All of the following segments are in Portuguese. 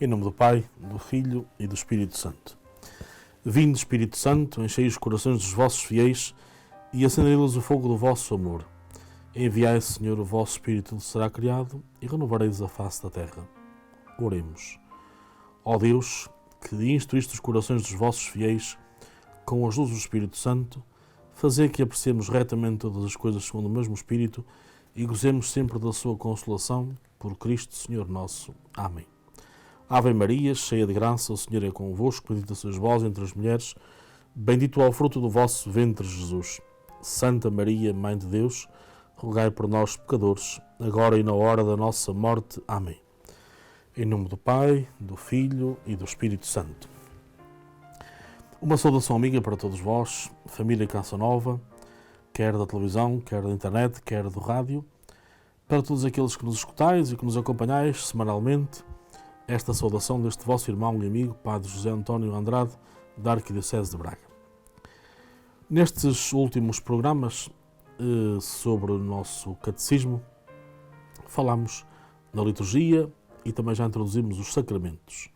Em nome do Pai, do Filho e do Espírito Santo. Vinde, Espírito Santo, enchei os corações dos vossos fiéis e acendei-lhes o fogo do vosso amor. Enviai, Senhor, o vosso Espírito, será criado e renovareis a face da terra. Oremos. Ó Deus, que instruíste os corações dos vossos fiéis com as luzes do Espírito Santo, fazei que apreciemos retamente todas as coisas segundo o mesmo Espírito e gozemos sempre da sua consolação, por Cristo, Senhor nosso. Amém. Ave Maria, cheia de graça, o Senhor é convosco, bendita sois vós entre as mulheres, bendito é o fruto do vosso ventre, Jesus. Santa Maria, Mãe de Deus, rogai por nós, pecadores, agora e na hora da nossa morte. Amém. Em nome do Pai, do Filho e do Espírito Santo. Uma saudação amiga para todos vós, família Canção Nova, quer da televisão, quer da internet, quer do rádio, para todos aqueles que nos escutais e que nos acompanhais semanalmente, esta saudação deste vosso irmão e amigo, Padre José António Andrade, da Arquidiocese de Braga. Nestes últimos programas sobre o nosso catecismo, falamos na liturgia e também já introduzimos os sacramentos,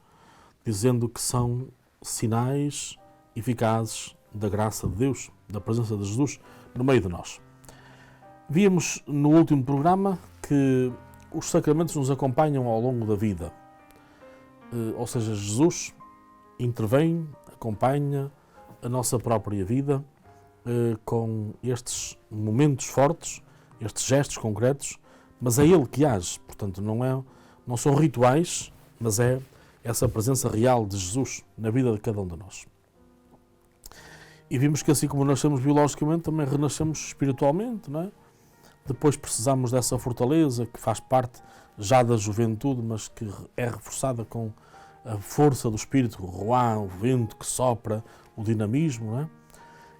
dizendo que são sinais eficazes da graça de Deus, da presença de Jesus no meio de nós. Víamos no último programa que os sacramentos nos acompanham ao longo da vida. Ou seja, Jesus intervém, acompanha a nossa própria vida com estes momentos fortes, estes gestos concretos, mas é Ele que age. Portanto, não são rituais, mas é essa presença real de Jesus na vida de cada um de nós. E vimos que assim como nascemos biologicamente, também renascemos espiritualmente, não é? Depois precisamos dessa fortaleza que faz parte já da juventude, mas que é reforçada com a força do Espírito, o ruá, o vento que sopra, o dinamismo, não é?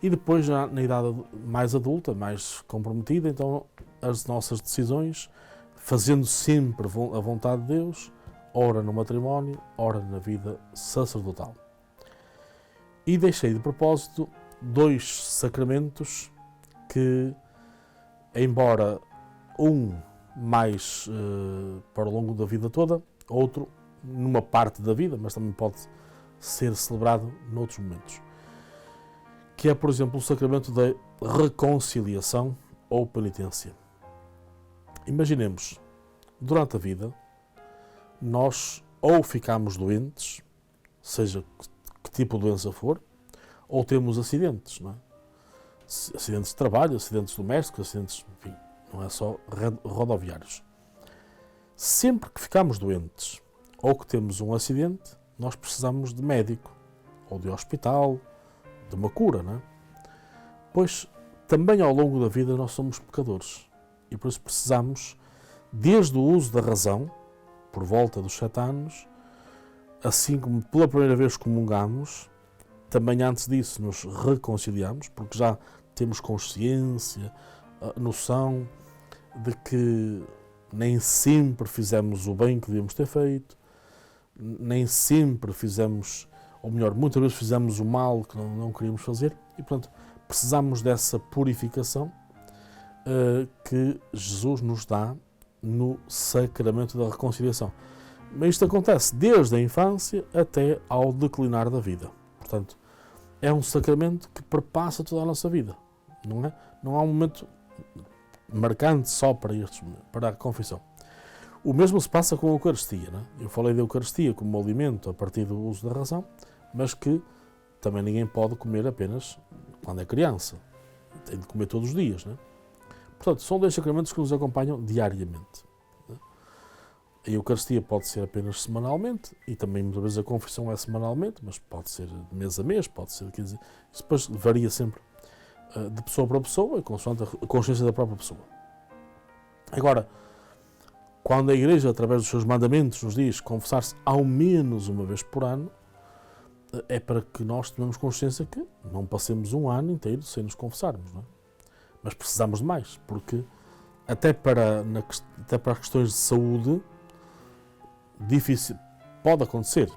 E depois, já na idade mais adulta, mais comprometida, então as nossas decisões, fazendo sempre a vontade de Deus, ora no matrimónio, ora na vida sacerdotal. E deixei de propósito 2 sacramentos que, embora um mais para o longo da vida toda, outro numa parte da vida, mas também pode ser celebrado noutros momentos, que é, por exemplo, o sacramento da reconciliação ou penitência. Imaginemos, durante a vida, nós ou ficamos doentes, seja que tipo de doença for, ou temos acidentes, não é? Acidentes de trabalho, acidentes domésticos, acidentes, enfim, não é só rodoviários. Sempre que ficamos doentes ou que temos um acidente, nós precisamos de médico, ou de hospital, de uma cura, não é? Pois também ao longo da vida nós somos pecadores e por isso precisamos, desde o uso da razão, por volta dos 7 anos, assim como pela primeira vez comungamos, também antes disso nos reconciliamos, porque já temos consciência, noção de que nem sempre fizemos o bem que devíamos ter feito, nem sempre fizemos, ou melhor, muitas vezes fizemos o mal que não queríamos fazer e, portanto, precisamos dessa purificação que Jesus nos dá no sacramento da reconciliação. Mas isto acontece desde a infância até ao declinar da vida. Portanto, é um sacramento que perpassa toda a nossa vida, não é? Não há um momento marcante só para a confissão. O mesmo se passa com a Eucaristia, não é? Eu falei da Eucaristia como alimento a partir do uso da razão, mas que também ninguém pode comer apenas quando é criança. Tem de comer todos os dias, não é? Portanto, são 2 sacramentos que nos acompanham diariamente. A Eucaristia pode ser apenas semanalmente, e também muitas vezes a confissão é semanalmente, mas pode ser de mês a mês, pode ser de 15. Isso depois varia sempre de pessoa para pessoa, consoante a consciência da própria pessoa. Agora, quando a Igreja, através dos seus mandamentos, nos diz confessar-se ao menos uma vez por ano, é para que nós tenhamos consciência que não passemos um ano inteiro sem nos confessarmos, não é? Mas precisamos de mais, porque até para as questões de saúde, difícil, pode acontecer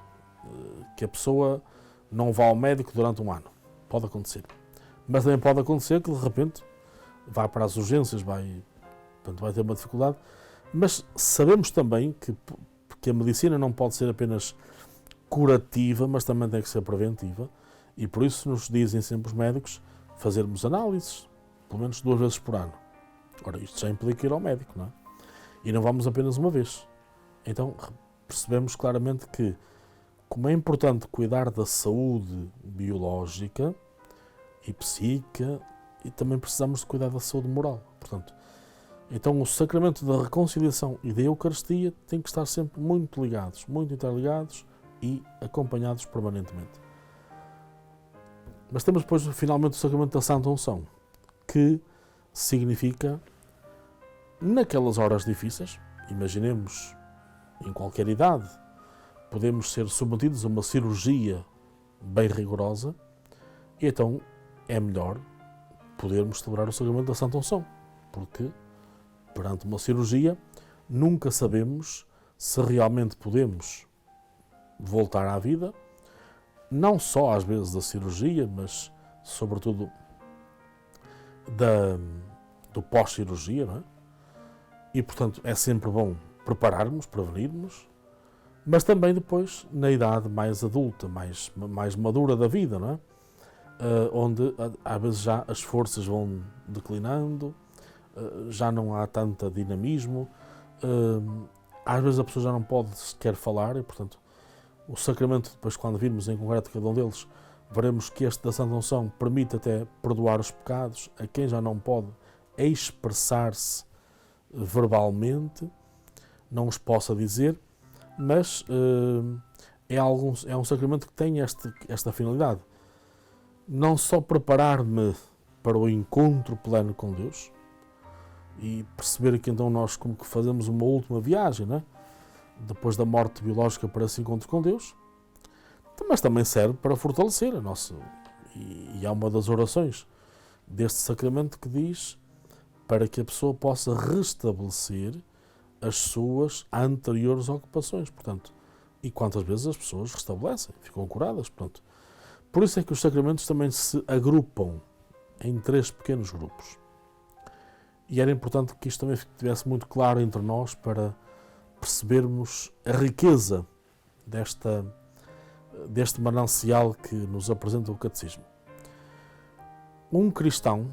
que a pessoa não vá ao médico durante um ano. Pode acontecer. Mas também pode acontecer que de repente vá para as urgências, vai ter uma dificuldade. Mas sabemos também que que a medicina não pode ser apenas curativa, mas também tem que ser preventiva, e por isso nos dizem sempre os médicos fazermos análises, pelo menos 2 vezes por ano. Ora, isto já implica ir ao médico, não é? E não vamos apenas uma vez. Então percebemos claramente que, como é importante cuidar da saúde biológica e psíquica, e também precisamos de cuidar da saúde moral. Portanto, então o sacramento da reconciliação e da Eucaristia têm que estar sempre muito ligados, muito interligados e acompanhados permanentemente. Mas temos depois finalmente o sacramento da Santa Unção, que significa, naquelas horas difíceis, imaginemos em qualquer idade, podemos ser submetidos a uma cirurgia bem rigorosa, e então é melhor podermos celebrar o sacramento da Santa Unção, porque perante uma cirurgia nunca sabemos se realmente podemos voltar à vida, não só às vezes da cirurgia, mas sobretudo do pós-cirurgia, não é? E portanto é sempre bom prepararmos, prevenirmos, mas também depois na idade mais adulta, mais madura da vida, não é? Onde às vezes já as forças vão declinando, já não há tanto dinamismo, às vezes a pessoa já não pode sequer falar e, portanto, o sacramento, depois quando virmos em concreto cada um deles, veremos que este da Santa Unção permite até perdoar os pecados a quem já não pode expressar-se verbalmente, não os possa dizer, mas é um sacramento que tem esta finalidade. Não só preparar-me para o encontro pleno com Deus e perceber que então nós como que fazemos uma última viagem, não é? Depois da morte biológica para esse encontro com Deus, mas também serve para fortalecer a nossa... E há uma das orações deste sacramento que diz para que a pessoa possa restabelecer as suas anteriores ocupações, portanto, e quantas vezes as pessoas restabelecem, ficam curadas, portanto. Por isso é que os sacramentos também se agrupam em 3 pequenos grupos. E era importante que isto também estivesse muito claro entre nós para percebermos a riqueza deste manancial que nos apresenta o Catecismo. Um cristão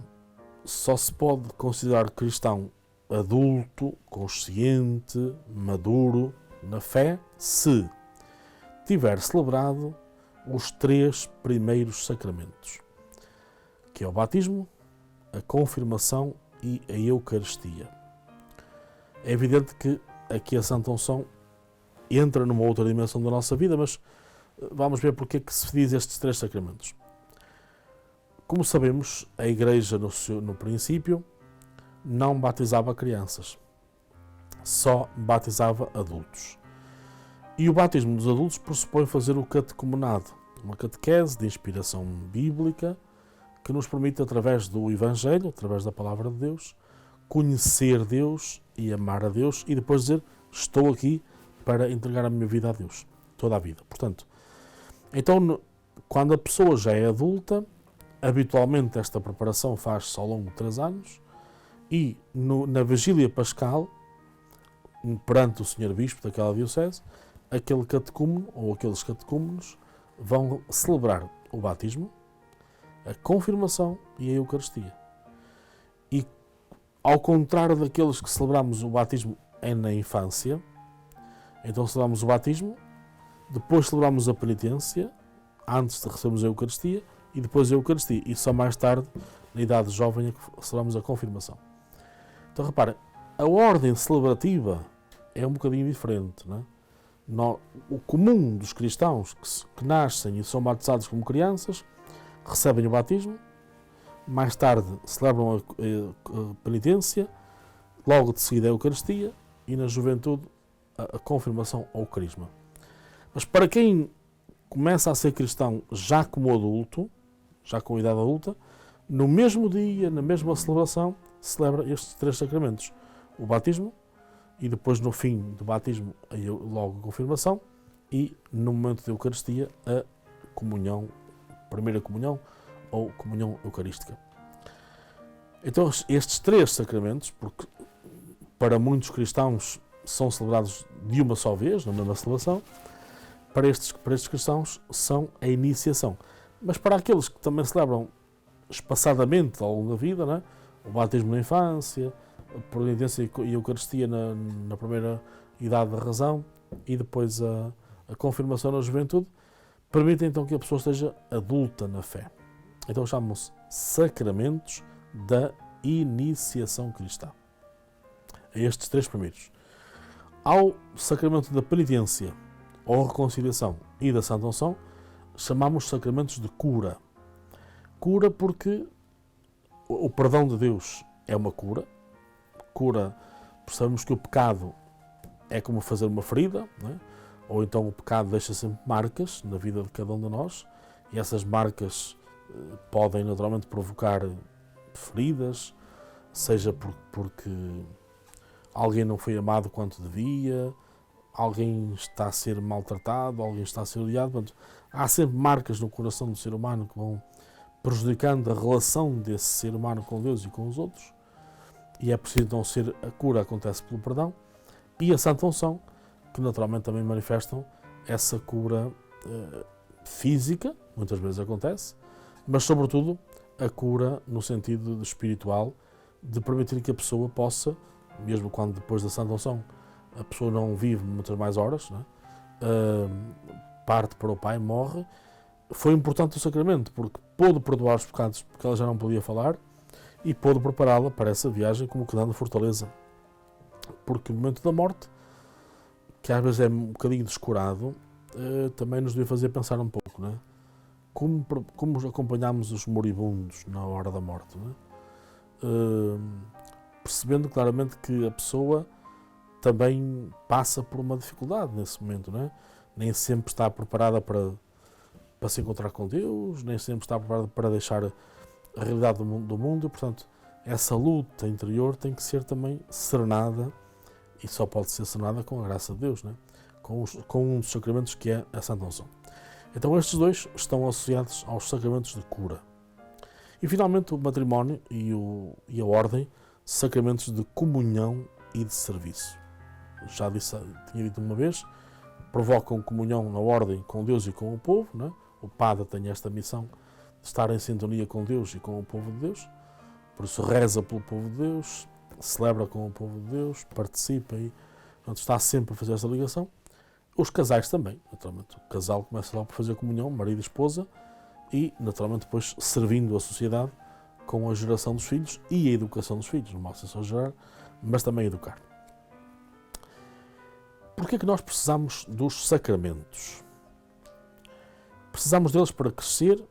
só se pode considerar cristão adulto, consciente, maduro na fé, se tiver celebrado os 3 primeiros sacramentos, que é o batismo, a confirmação e a Eucaristia. É evidente que aqui a Santa Unção entra numa outra dimensão da nossa vida, mas vamos ver porque é que se diz estes 3 sacramentos. Como sabemos, a Igreja no princípio não batizava crianças, só batizava adultos. E o batismo dos adultos pressupõe fazer o catecumenado, uma catequese de inspiração bíblica que nos permite, através do Evangelho, através da Palavra de Deus, conhecer Deus e amar a Deus e depois dizer, estou aqui para entregar a minha vida a Deus, toda a vida. Portanto, então, quando a pessoa já é adulta, habitualmente esta preparação faz-se ao longo de 3 anos e na Vigília Pascal, perante o Senhor Bispo daquela diocese, aquele catecúmeno ou aqueles catecúmenos vão celebrar o batismo, a confirmação e a Eucaristia. E ao contrário daqueles que celebramos o batismo na infância, então celebramos o batismo, depois celebramos a penitência, antes de recebermos a Eucaristia, e depois a Eucaristia. E só mais tarde, na idade jovem, é que celebramos a confirmação. Então reparem, a ordem celebrativa é um bocadinho diferente, não é? O comum dos cristãos que nascem e são batizados como crianças, recebem o batismo, mais tarde celebram a penitência, logo de seguida a Eucaristia e na juventude a confirmação ou o crisma. Mas para quem começa a ser cristão já como adulto, já com idade adulta, no mesmo dia, na mesma celebração, celebra estes 3 sacramentos. O batismo, e depois no fim do batismo logo a confirmação, e no momento da Eucaristia a comunhão, primeira comunhão ou comunhão eucarística. Então estes 3 sacramentos, porque para muitos cristãos são celebrados de uma só vez, na mesma celebração. Para estes cristãos são a iniciação. Mas para aqueles que também celebram espaçadamente ao longo da vida, né? O batismo na infância, a penitência e a Eucaristia na primeira idade da razão e depois a confirmação na juventude, permitem então que a pessoa esteja adulta na fé. Então chamam-se sacramentos da iniciação cristã. A estes três primeiros. Ao sacramento da penitência, ou reconciliação e da Santa Unção, chamamos sacramentos de cura. Cura porque o perdão de Deus é uma cura. Cura, percebemos que o pecado é como fazer uma ferida, não é? Ou então o pecado deixa sempre marcas na vida de cada um de nós, e essas marcas podem naturalmente provocar feridas, seja porque alguém não foi amado quanto devia, alguém está a ser maltratado, alguém está a ser odiado. Portanto, há sempre marcas no coração do ser humano que vão prejudicando a relação desse ser humano com Deus e com os outros, e é preciso então ser a cura, acontece pelo perdão, e a Santa Unção, que naturalmente também manifestam essa cura física, muitas vezes acontece, mas sobretudo a cura no sentido espiritual, de permitir que a pessoa possa, mesmo quando depois da Santa Unção a pessoa não vive muitas mais horas, não é? Parte para o Pai, morre. Foi importante o sacramento, porque pôde perdoar os pecados, porque ela já não podia falar, e pôde prepará-la para essa viagem como que dando fortaleza. Porque o momento da morte, que às vezes é um bocadinho descurado, também nos devia fazer pensar um pouco, não é? Como acompanhamos os moribundos na hora da morte, não é? Percebendo claramente que a pessoa também passa por uma dificuldade nesse momento, não é? Nem sempre está preparada para se encontrar com Deus, nem sempre está preparada para deixar a realidade do mundo, portanto, essa luta interior tem que ser também serenada, e só pode ser serenada com a graça de Deus, não é? Com um dos sacramentos que é a Santa Unção. Então estes dois estão associados aos sacramentos de cura. E finalmente o matrimónio e a ordem, sacramentos de comunhão e de serviço. Já tinha dito uma vez, provocam comunhão na ordem com Deus e com o povo, não é? O padre tem esta missão de estar em sintonia com Deus e com o povo de Deus, por isso reza pelo povo de Deus, celebra com o povo de Deus, participa e, portanto, está sempre a fazer essa ligação. Os casais também, naturalmente. O casal começa logo por fazer comunhão, marido e esposa, e naturalmente depois servindo a sociedade com a geração dos filhos e a educação dos filhos. Não basta só gerar, mas também educar. Porquê é que nós precisamos dos sacramentos? Precisamos deles para crescer,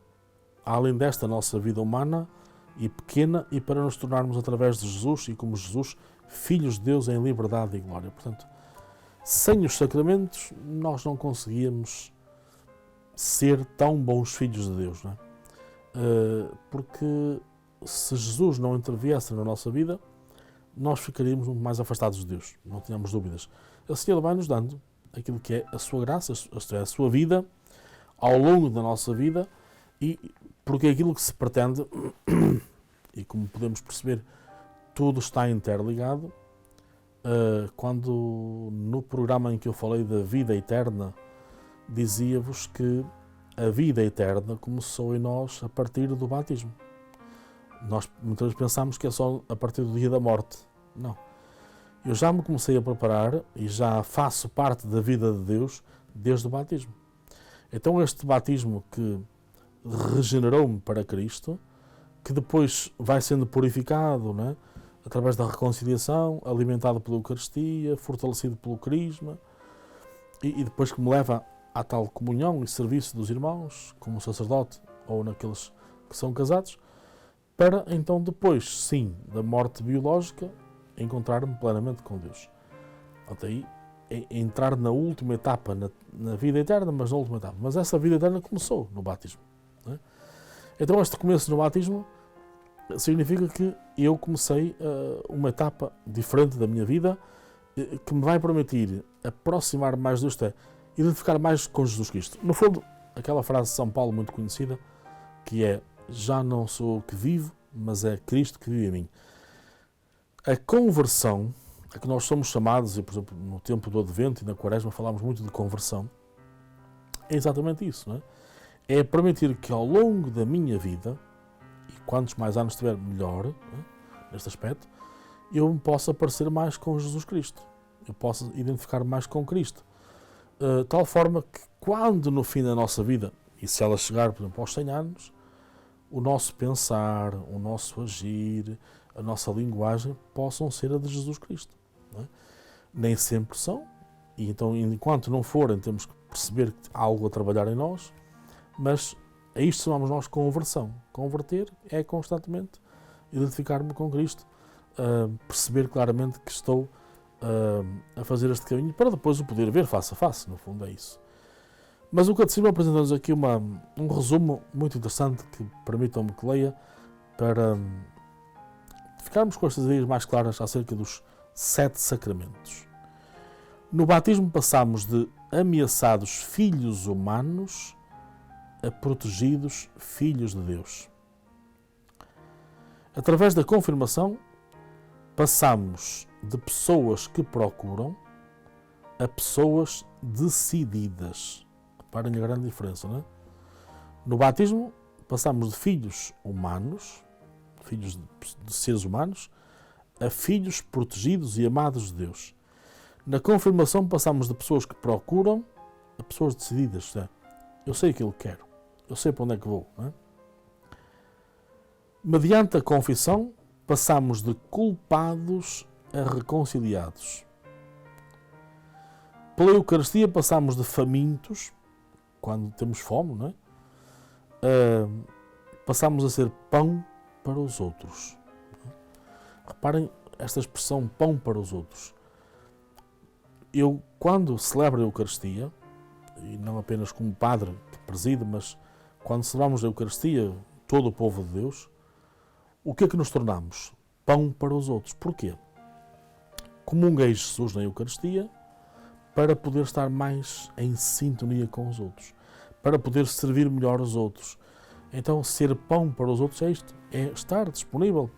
além desta nossa vida humana e pequena, e para nos tornarmos, através de Jesus e como Jesus, filhos de Deus em liberdade e glória. Portanto, sem os sacramentos, nós não conseguíamos ser tão bons filhos de Deus, não é? Porque se Jesus não interviesse na nossa vida, nós ficaríamos muito mais afastados de Deus, não tínhamos dúvidas. Assim Ele vai nos dando aquilo que é a sua graça, isto é, a sua vida, ao longo da nossa vida, e porque aquilo que se pretende, e como podemos perceber, tudo está interligado. Quando no programa em que eu falei da vida eterna, dizia-vos que a vida eterna começou em nós a partir do batismo. Nós muitas vezes pensamos que é só a partir do dia da morte. Não. Eu já me comecei a preparar e já faço parte da vida de Deus desde o batismo. Então este batismo que regenerou-me para Cristo, que depois vai sendo purificado, não é? Através da reconciliação, alimentado pela Eucaristia, fortalecido pelo Crisma, e depois que me leva à tal comunhão e serviço dos irmãos, como sacerdote ou naqueles que são casados, para então depois, sim, da morte biológica, encontrar-me plenamente com Deus. Até aí, entrar na última etapa, na vida eterna, mas na última etapa. Mas essa vida eterna começou no batismo, não é? Então este começo no batismo significa que eu comecei uma etapa diferente da minha vida, que me vai permitir aproximar mais de Deus, identificar mais com Jesus Cristo. No fundo, aquela frase de São Paulo muito conhecida, que é: já não sou eu que vivo, mas é Cristo que vive em mim. A conversão a que nós somos chamados, e por exemplo no tempo do Advento e na Quaresma falámos muito de conversão, é exatamente isso, não é? É permitir que ao longo da minha vida, e quantos mais anos tiver melhor, não é? Neste aspecto, eu me possa parecer mais com Jesus Cristo, eu possa identificar mais com Cristo, tal forma que quando no fim da nossa vida, e se ela chegar, por exemplo, aos 100 anos, o nosso pensar, o nosso agir, a nossa linguagem possam ser a de Jesus Cristo. Não é? Nem sempre são, e então enquanto não forem temos que perceber que há algo a trabalhar em nós, mas a isto chamamos nós conversão. Converter é constantemente identificar-me com Cristo, perceber claramente que estou a fazer este caminho para depois o poder ver face a face, no fundo é isso. Mas o Catecismo apresenta-nos aqui um resumo muito interessante que permitam-me que leia para ficarmos com estas ideias mais claras acerca dos 7 sacramentos. No batismo passamos de ameaçados filhos humanos a protegidos filhos de Deus. Através da confirmação, passamos de pessoas que procuram a pessoas decididas. Reparem a grande diferença, não é? No batismo, passamos de filhos humanos, filhos de seres humanos, a filhos protegidos e amados de Deus. Na confirmação, passamos de pessoas que procuram a pessoas decididas. Não é? Eu sei aquilo que quero, eu sei para onde é que vou. Não é? Mediante a confissão, passamos de culpados a reconciliados. Pela Eucaristia, passamos de famintos, quando temos fome, não é? Passamos a ser pão para os outros. Reparem esta expressão, pão para os outros. Eu, quando celebro a Eucaristia, e não apenas como padre que preside, mas quando celebramos a Eucaristia, todo o povo de Deus, o que é que nos tornamos? Pão para os outros. Porquê? Comunguei Jesus na Eucaristia para poder estar mais em sintonia com os outros, para poder servir melhor os outros. Então, ser pão para os outros é isto, é estar disponível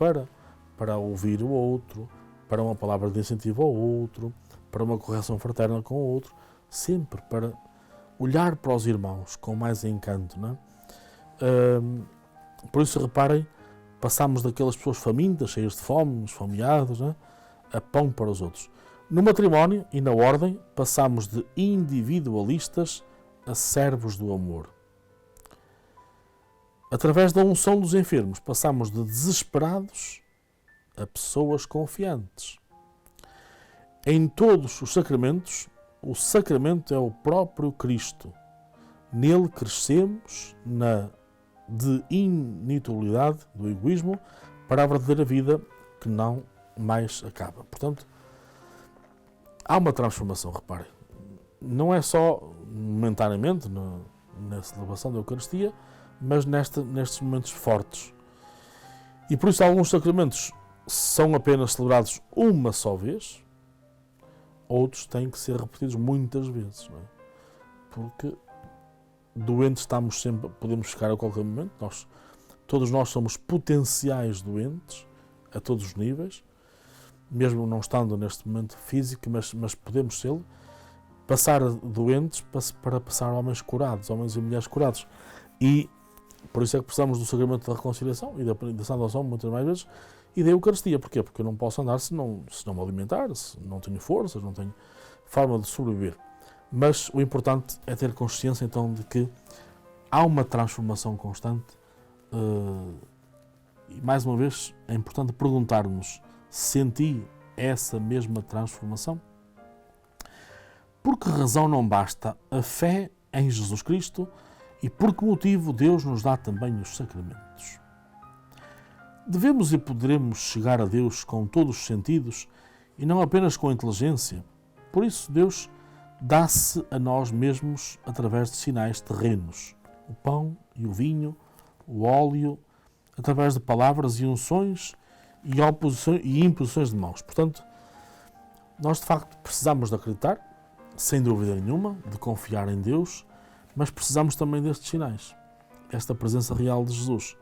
para ouvir o outro, para uma palavra de incentivo ao outro, para uma correção fraterna com o outro, sempre para olhar para os irmãos com mais encanto. Não é? Por isso, reparem, passamos daquelas pessoas famintas, cheias de fome, esfomeados, não é? A pão para os outros. No matrimónio e na ordem, passamos de individualistas a servos do amor. Através da unção dos enfermos, passamos de desesperados a pessoas confiantes. Em todos os sacramentos, o sacramento é o próprio Cristo. Nele crescemos de inutilibilidade do egoísmo para a verdadeira vida que não mais acaba. Portanto, há uma transformação, reparem. Não é só momentaneamente na celebração da Eucaristia, mas nestes momentos fortes. E por isso alguns sacramentos são apenas celebrados uma só vez, outros têm que ser repetidos muitas vezes, não é? Porque doentes estamos sempre, podemos ficar a qualquer momento, todos nós somos potenciais doentes, a todos os níveis, mesmo não estando neste momento físico, mas podemos ser, passar doentes para passar homens curados, homens e mulheres curados. E por isso é que precisamos do sacramento da reconciliação e da salvação, muitas mais vezes, e da Eucaristia. Porquê? Porque eu não posso andar se não me alimentar, se não tenho forças, não tenho forma de sobreviver. Mas o importante é ter consciência, então, de que há uma transformação constante e, mais uma vez, é importante perguntar-nos: senti essa mesma transformação? Por que razão não basta a fé em Jesus Cristo e por que motivo Deus nos dá também os sacramentos? Devemos e poderemos chegar a Deus com todos os sentidos e não apenas com a inteligência. Por isso, Deus dá-se a nós mesmos através de sinais terrenos, o pão e o vinho, o óleo, através de palavras e unções e imposições de mãos. Portanto, nós de facto precisamos de acreditar, sem dúvida nenhuma, de confiar em Deus, mas precisamos também destes sinais, esta presença real de Jesus.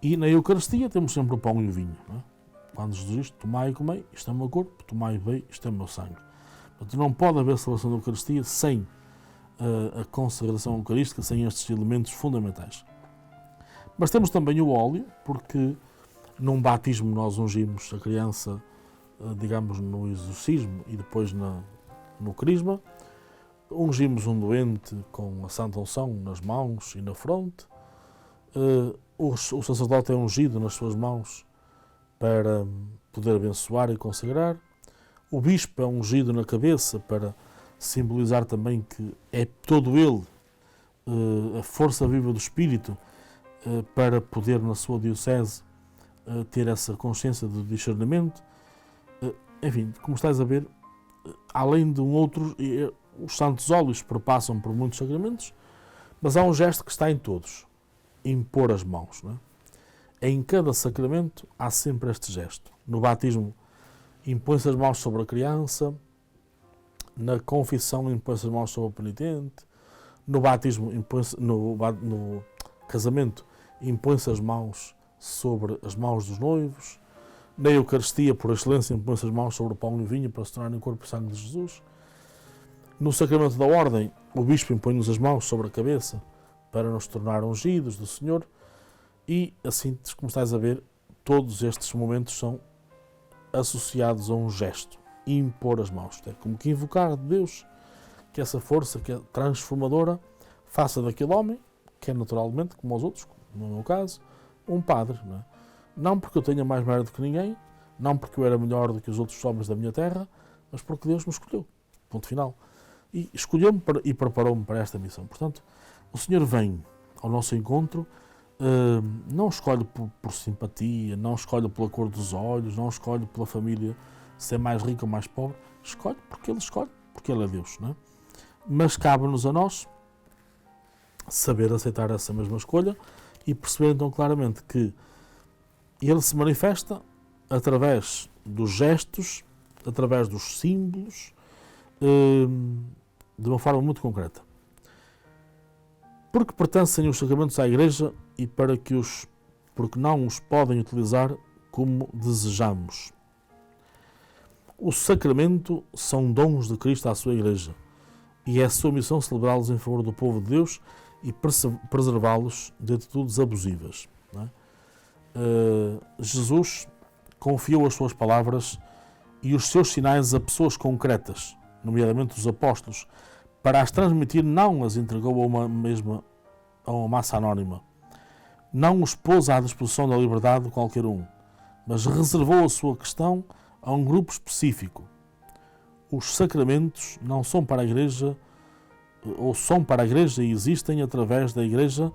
E na Eucaristia temos sempre o pão e o vinho, não é? Quando Jesus diz, tomai e comei, isto é o meu corpo, tomai e bebei, isto é o meu sangue. Portanto, não pode haver celebração da Eucaristia sem a consagração eucarística, sem estes elementos fundamentais. Mas temos também o óleo, porque num batismo nós ungimos a criança, digamos, no exorcismo e depois no crisma. Ungimos um doente com a santa unção nas mãos e na fronte. O sacerdote é ungido nas suas mãos para poder abençoar e consagrar. O bispo é ungido na cabeça para simbolizar também que é todo ele a força viva do Espírito para poder na sua diocese ter essa consciência do discernimento. Enfim, como estás a ver, além de os santos óleos perpassam por muitos sacramentos, mas há um gesto que está em todos, impor as mãos. Não é? Em cada sacramento há sempre este gesto. No batismo impõe-se as mãos sobre a criança, na confissão impõe-se as mãos sobre o penitente, no batismo no casamento impõe-se as mãos sobre as mãos dos noivos, na Eucaristia, por excelência, impõe-se as mãos sobre o pão e o vinho para se tornarem o corpo e sangue de Jesus. No sacramento da ordem, o bispo impõe-nos as mãos sobre a cabeça para nos tornar ungidos do Senhor. E assim, como estás a ver, todos estes momentos são associados a um gesto, impor as mãos. É como que invocar de Deus que essa força que é transformadora faça daquele homem, que é naturalmente, como os outros, no meu caso, um padre. Não é? Não porque eu tenha mais mérito que ninguém, não porque eu era melhor do que os outros homens da minha terra, mas porque Deus me escolheu. Ponto final. E escolheu-me e preparou-me para esta missão. Portanto, o Senhor vem ao nosso encontro, não escolhe por simpatia, não escolhe pela cor dos olhos, não escolhe pela família ser mais rica ou mais pobre, escolhe, porque Ele é Deus. Não é? Mas cabe-nos a nós saber aceitar essa mesma escolha e perceber então claramente que Ele se manifesta através dos gestos, através dos símbolos, de uma forma muito concreta. Porque pertencem os sacramentos à Igreja e porque não os podem utilizar como desejamos. O sacramento são dons de Cristo à sua Igreja e é a sua missão celebrá-los em favor do povo de Deus e preservá-los de atitudes abusivas. Não é? Jesus confiou as suas palavras e os seus sinais a pessoas concretas, nomeadamente os apóstolos, para as transmitir. Não as entregou a uma massa anónima, não os pôs à disposição da liberdade de qualquer um, mas reservou a sua questão a um grupo específico. Os sacramentos não são para a Igreja, ou são para a Igreja e existem através da Igreja.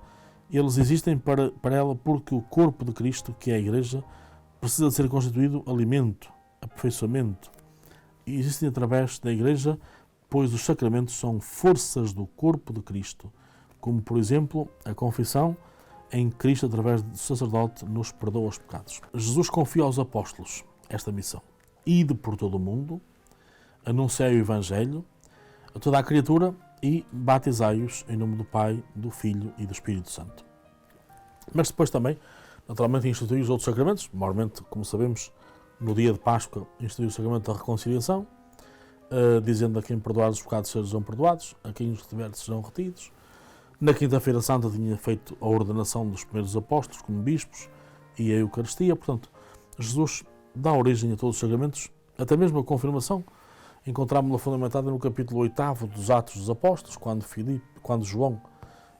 Eles existem para ela porque o corpo de Cristo, que é a Igreja, precisa ser constituído alimento, aperfeiçoamento. E existem através da Igreja, pois os sacramentos são forças do corpo de Cristo, como, por exemplo, a confissão em Cristo, através do sacerdote, nos perdoa os pecados. Jesus confia aos apóstolos esta missão. Ide por todo o mundo, anunciai o Evangelho a toda a criatura e batizai-os em nome do Pai, do Filho e do Espírito Santo. Mas depois também, naturalmente, institui os outros sacramentos. Normalmente, como sabemos, no dia de Páscoa, institui o sacramento da reconciliação, dizendo a quem perdoar os pecados sejam perdoados, a quem os retiver serão retidos. Na Quinta-feira Santa tinha feito a ordenação dos primeiros apóstolos como bispos e a Eucaristia. Portanto, Jesus dá origem a todos os sacramentos, até mesmo a confirmação. Encontramos-la fundamentada no capítulo 8 dos Atos dos Apóstolos, quando João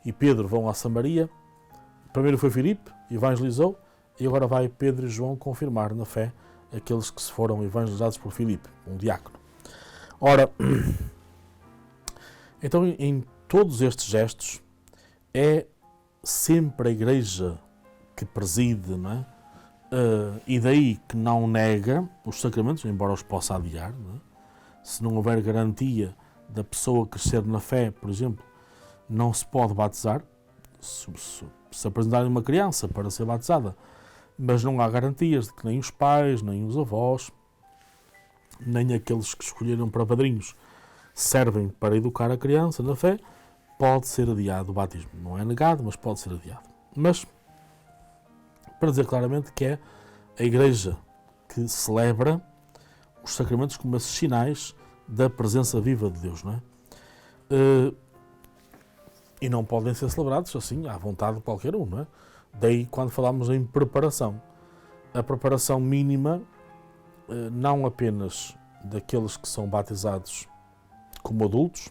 e Pedro vão a Samaria. Primeiro foi Filipe, evangelizou, e agora vai Pedro e João confirmar na fé aqueles que se foram evangelizados por Filipe, um diácono. Ora, então em todos estes gestos é sempre a Igreja que preside, não é? E daí que não nega os sacramentos, embora os possa adiar, não é? Se não houver garantia da pessoa crescer na fé, por exemplo, não se pode batizar. Se apresentarem uma criança para ser batizada, mas não há garantias de que nem os pais, nem os avós, nem aqueles que escolheram para padrinhos servem para educar a criança na fé, pode ser adiado o batismo. Não é negado, mas pode ser adiado. Mas, para dizer claramente que é a Igreja que celebra os sacramentos como esses sinais da presença viva de Deus, não é? E não podem ser celebrados assim, à vontade de qualquer um, não é? Daí, quando falamos em preparação, a preparação mínima, não apenas daqueles que são batizados como adultos,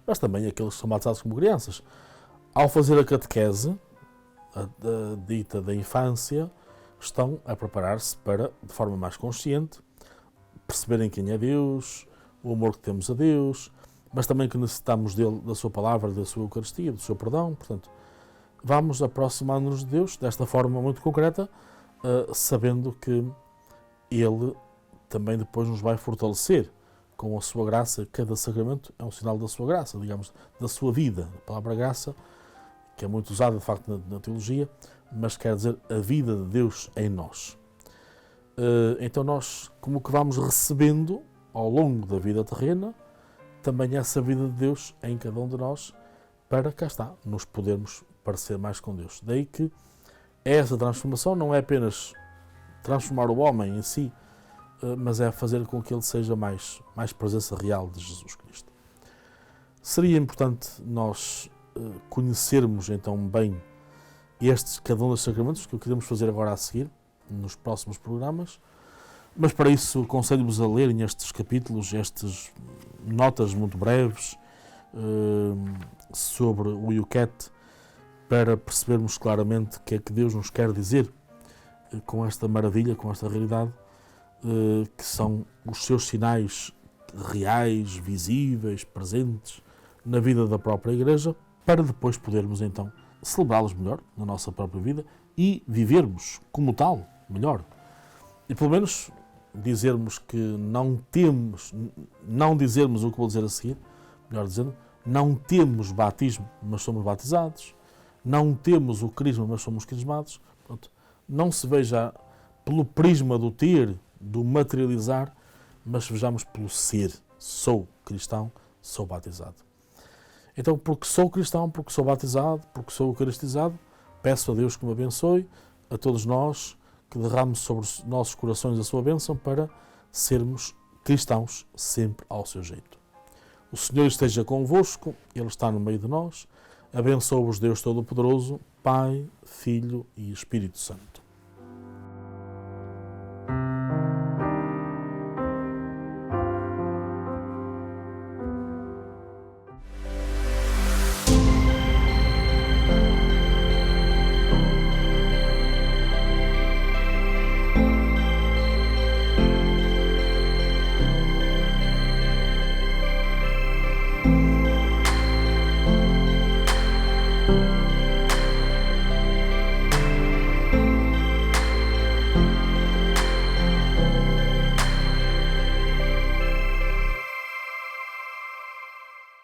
mas também aqueles que são batizados como crianças. Ao fazer a catequese, a dita da infância, estão a preparar-se para, de forma mais consciente, perceberem quem é Deus, o amor que temos a Deus, mas também que necessitamos dele, da sua palavra, da sua Eucaristia, do seu perdão. Portanto, vamos aproximando-nos de Deus desta forma muito concreta, sabendo que Ele também depois nos vai fortalecer com a sua graça. Cada sacramento é um sinal da sua graça, digamos, da sua vida. A palavra graça, que é muito usada de facto na teologia, mas quer dizer a vida de Deus em nós. Então nós, como que vamos recebendo ao longo da vida terrena, também essa vida de Deus em cada um de nós, para, cá está, nos podermos parecer mais com Deus. Daí que essa transformação não é apenas transformar o homem em si, mas é fazer com que ele seja mais presença real de Jesus Cristo. Seria importante nós conhecermos então bem cada um dos sacramentos, que o queremos fazer agora a seguir, nos próximos programas, mas para isso aconselho-vos a lerem estes capítulos, estas notas muito breves sobre o Yucat, para percebermos claramente o que é que Deus nos quer dizer com esta maravilha, com esta realidade, que são os seus sinais reais, visíveis, presentes na vida da própria Igreja, para depois podermos então celebrá-los melhor na nossa própria vida e vivermos como tal melhor. E pelo menos dizermos que não dizermos o que vou dizer a seguir, melhor dizendo, não temos batismo, mas somos batizados, não temos o crisma, mas somos crismados. Pronto, não se veja pelo prisma do ter, do materializar, mas vejamos pelo ser. Sou cristão, sou batizado. Então, porque sou cristão, porque sou batizado, porque sou eucaristizado, peço a Deus que me abençoe, a todos nós, que derrame sobre os nossos corações a sua bênção, para sermos cristãos sempre ao seu jeito. O Senhor esteja convosco, Ele está no meio de nós. Abençoe-vos Deus Todo-Poderoso, Pai, Filho e Espírito Santo.